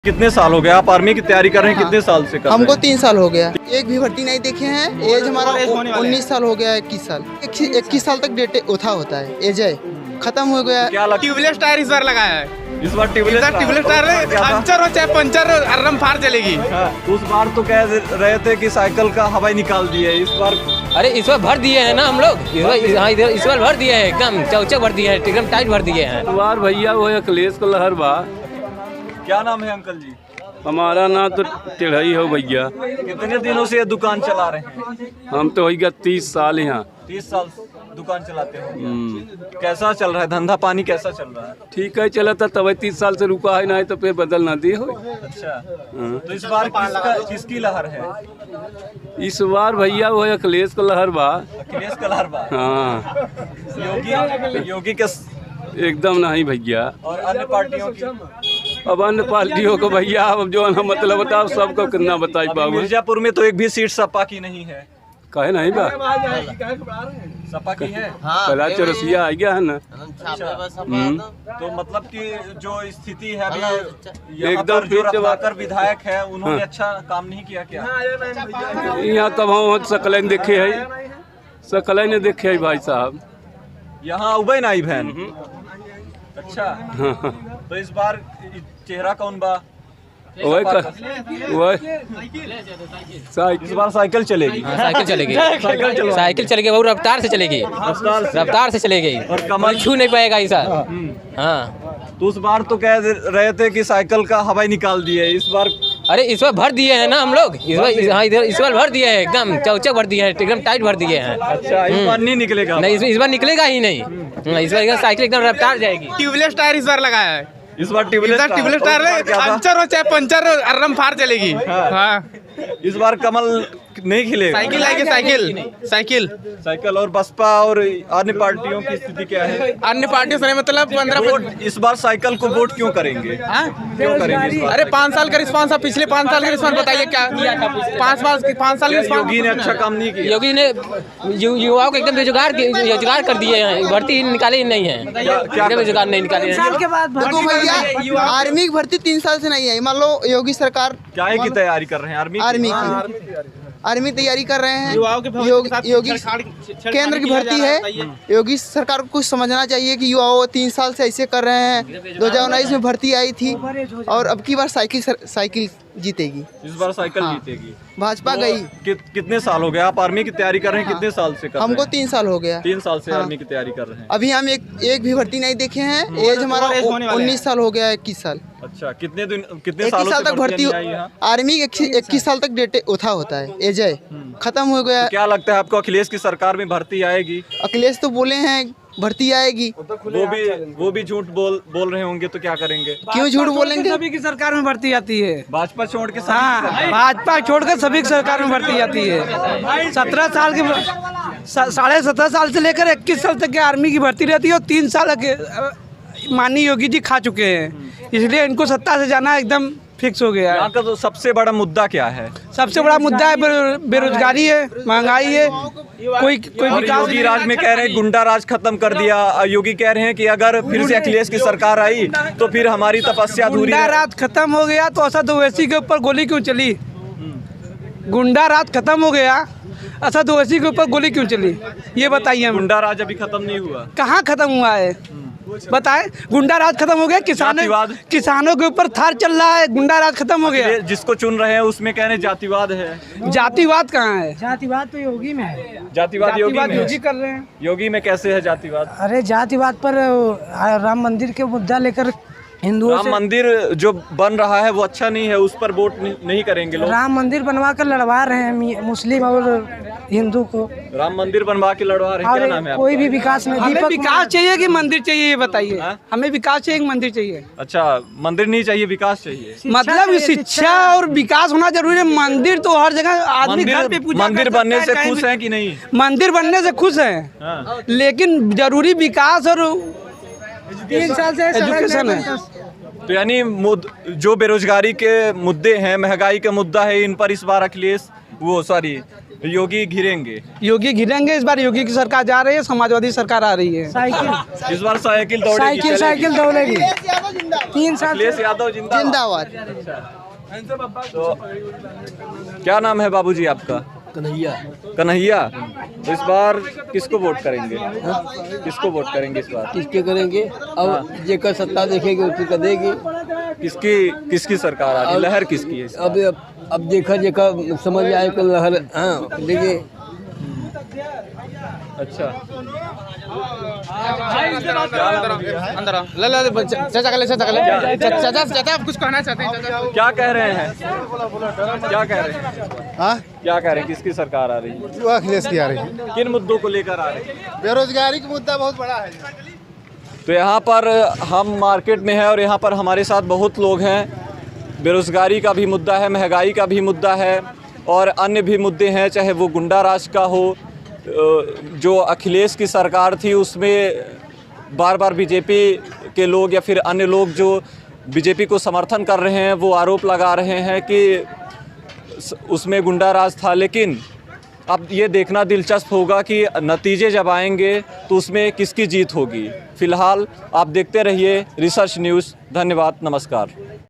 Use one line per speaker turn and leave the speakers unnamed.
कितने साल हो गए आप आर्मी की तैयारी कर रहे हैं? कितने साल से कर रहे हैं?
हमको 3 साल हो गया। एक भी भर्ती नहीं देखे हैं। एज हमारा 19 साल हो गया। 21 साल 21 साल तक डेट ओथा होता है। एज है खत्म हो गया।
क्या लगता
ट्यूबलेस टायर इस बार लगाया है।
है इस बार ट्यूबलेस
टायर पंचर हो चाहे पंचर अर्रम फाड़ चलेगी।
उस बार तो कह रहे थे कि साइकिल का हवा ही निकाल दिए, इस बार
अरे इस बार भर दिए हैं ना हम लोग। इस बार भर दिए हैं, एकदम चौचक भर दिए हैं, एकदम टाइट भर दिए हैं।
बार भैया वो अखिलेश को लहर बा।
क्या नाम है अंकल जी?
हमारा नाम तो टेढ़ई हो भैया।
कितने दिनों से ये दुकान चला रहे हैं?
हम तो हो गया 30 साल यहाँ।
30 साल दुकान चलाते हो। कैसा चल रहा है धंधा पानी, कैसा चल रहा है?
ठीक है चला था तब 30 साल से रुका है नहीं तो फिर बदल ना दिए हो।
अच्छा, तो इस बार किसकी लहर है?
इस बार भैया वो अखिलेश को लहर बा।
अखिलेश का लहर बा।
हाँ
योगी के
एकदम नहीं भैया।
और अन्य पार्टियों की?
अब अन्य पार्टियों को भैया अब जो है मतलब बताओ सबको कितना बताई पाऊँ।
मिर्जापुर में तो एक भी सीट सपा की नहीं है।
कहे नहीं बा
सपा की है।
पहला चौरसिया आ गया है ना।
तो मतलब कि जो स्थिति है अभी यहाँ
एकदम
पर जो
फिर जब
रत्नाकर विधायक है उन्होंने अच्छा काम नहीं किया क्या?
यहाँ तब हम सकलैन देखे है, सकलैन देखे है भाई साहब।
यहाँ उबे नाई बहन। अच्छा, तो इस बार चेहरा कौन बा? इस बार साइकिल चलेगी।
साइकिल चलेगी,
साइकिल
चलेगी, बहुत रफ्तार से चलेगी, रफ्तार से चलेगी
और कमल
छू नहीं पाएगा ऐसा। हाँ,
तो उस बार तो कह रहे थे कि साइकिल का हवा ही निकाल दिए, इस बार
अरे इस बार भर दिए हैं ना हम लोग। इस बार भर दिए हैं, एकदम चौचक भर दिए हैं, एकदम टाइट भर दिए हैं।
अच्छा, इस बार नहीं निकलेगा?
नहीं, इस बार निकलेगा ही नहीं। इस बार साइकिल एकदम रफ्तार जाएगी।
ट्यूबलेस टायर इस बार लगाया है।
इस बार ट्यूबलेस
टायर पंचर हो चाहे पंचर अर्रम फाड़ चलेगी। हाँ,
इस बार कमल नहीं खिलेगा।
साइकिल आएगी,
साइकिल और बसपा और अन्य पार्टियों की स्थिति क्या है?
अन्य पार्टियों से मतलब 15
इस बार साइकिल को वोट क्यों करेंगे? क्यों करेंगे इस बार?
अरे 5 साल का रिस्पांस है, पिछले 5 साल का रिस्पांस बताइए क्या? 5 साल का रिस्पांस।
योगी ने अच्छा काम नहीं किया।
योगी ने युवाओं को एकदम रोजगार कर दिए हैं, भर्ती निकाले ही नहीं है, एकदम रोजगार नहीं निकाले हैं।
देखो भैया, आर्मी की भर्ती 3 साल से नहीं है। मान लो योगी सरकार
क्या की तैयारी कर रहे हैं?
आर्मी तैयारी कर रहे हैं। योगी केंद्र की भर्ती है। योगी सरकार को कुछ समझना चाहिए कि युवाओं 3 साल से ऐसे कर रहे हैं। 2019 में भर्ती आई थी और अब की बार साइकिल जीतेगी।
इस बार साइकिल जीतेगी।
भाजपा गई।
कितने साल हो गए आप आर्मी की तैयारी कर रहे हैं? कितने साल से कर रहे हैं?
हमको 3 साल हो गया।
3 साल से आर्मी की तैयारी कर रहे हैं।
अभी हम एक भी भर्ती नहीं देखे हैं। एज हमारा 19 साल हो गया। 21 साल
अच्छा, कितने
21 साल तक भर्ती आर्मी 21 साल तक डेट ओथा होता है। एज है खत्म हो गया।
क्या लगता है आपको अखिलेश की सरकार में भर्ती आएगी?
अखिलेश तो बोले हैं भर्ती आएगी।
वो भी झूठ बोल रहे होंगे तो क्या करेंगे?
क्यों झूठ बोलेंगे?
सभी की सरकार में भर्ती आती है।
भाजपा छोड़ के
भाजपा छोड़कर सभी की सरकार में भर्ती आती है। 17 साल की 17.5 साल से लेकर 21 साल तक की आर्मी की भर्ती रहती है और 3 साल के माननीय योगी जी खा चुके हैं, इसलिए इनको सत्ता से जाना एकदम फिक्स हो गया है।
यहाँ का तो सबसे बड़ा मुद्दा क्या है?
सबसे बड़ा मुद्दा है बेरोजगारी है, महंगाई है। कोई
योगी राज में कह रहे हैं गुंडा राज खत्म कर दिया। योगी कह रहे हैं कि अगर फिर से अखिलेश की सरकार आई तो फिर हमारी तपस्या अधूरी है।
गुंडा राज खत्म हो गया तो असद ओवैसी के ऊपर गोली क्यों चली? गुंडा राज खत्म हो गया, असद ओवैसी के ऊपर गोली क्यों चली? ये बताइए हम।
गुंडा राज अभी खत्म नहीं हुआ।
कहाँ खत्म हुआ है बताए? गुंडा राज खत्म हो गया। किसानों के ऊपर थार चल रहा है, गुंडा राज खत्म हो गया।
जिसको चुन रहे हैं उसमें कह रहे हैं जातिवाद है।
जातिवाद कहाँ है? जातिवाद तो योगी में है।
जातिवाद योगी
कर रहे हैं।
योगी में कैसे है जातिवाद?
अरे जातिवाद पर राम मंदिर के मुद्दा लेकर हिंदुओं
राम मंदिर जो बन रहा है वो अच्छा नहीं है, उस पर वोट नहीं करेंगे लोग।
राम मंदिर बनवा कर लड़वा रहे हैं मुस्लिम और हिंदू को।
राम मंदिर बनवा के लड़वा रहे हैं। क्या नाम है?
कोई भी विकास नहीं। हमें विकास चाहिए कि मंदिर चाहिए ये बताइए? हमें विकास चाहिए कि मंदिर चाहिए?
अच्छा, मंदिर नहीं चाहिए, विकास चाहिए।
मतलब शिक्षा और विकास होना जरूरी है। मंदिर तो हर जगह आदमी घर पे पूजा
मंदिर बनने से खुश है कि नहीं?
मंदिर बनने से खुश है, लेकिन जरूरी विकास और 3 साल से एजुकेशन है।
तो यानी जो बेरोजगारी के मुद्दे हैं, महंगाई का मुद्दा है, इन पर इस बार अखिलेश योगी घिरेंगे।
इस बार योगी की सरकार जा रही है, समाजवादी सरकार आ रही है।
इस बार साइकिल दौड़ेगी।
साइकिल दौड़ेगी। 3 साल
अखिलेश यादव जिंदाबाद।
जिंदाबाद।
तो क्या नाम है बाबूजी आपका?
कन्हैया।
कन्हैया। तो इस बार किसको वोट करेंगे? किसको वोट करेंगे इस बार?
किसके करेंगे? अब जेकर सत्ता देखेगी उसकी कर देगी।
किसकी सरकार आ रही है? लहर किसकी है?
अब देखा समझ में आए कि लहर। हाँ देखिए।
अच्छा
अंदर आओ। ले चाचा का ले चाचा आप कुछ कहना चाहते हैं चाचा?
क्या कह रहे हैं? क्या कह रहे हैं?
हाँ,
क्या कह रहे हैं? किसकी सरकार आ रही है?
जो अखिलेश की आ रही है।
किन मुद्दों को लेकर आ रही है?
बेरोजगारी का मुद्दा बहुत बड़ा है।
तो यहाँ पर हम मार्केट में हैं और यहाँ पर हमारे साथ बहुत लोग हैं। बेरोजगारी का भी मुद्दा है, महंगाई का भी मुद्दा है और अन्य भी मुद्दे हैं, चाहे वो गुंडा राज का हो। जो अखिलेश की सरकार थी उसमें बार बार बीजेपी के लोग या फिर अन्य लोग जो बीजेपी को समर्थन कर रहे हैं वो आरोप लगा रहे हैं कि उसमें गुंडा राज था। लेकिन अब ये देखना दिलचस्प होगा कि नतीजे जब आएंगे तो उसमें किसकी जीत होगी। फ़िलहाल आप देखते रहिए रिसर्च न्यूज़। धन्यवाद, नमस्कार।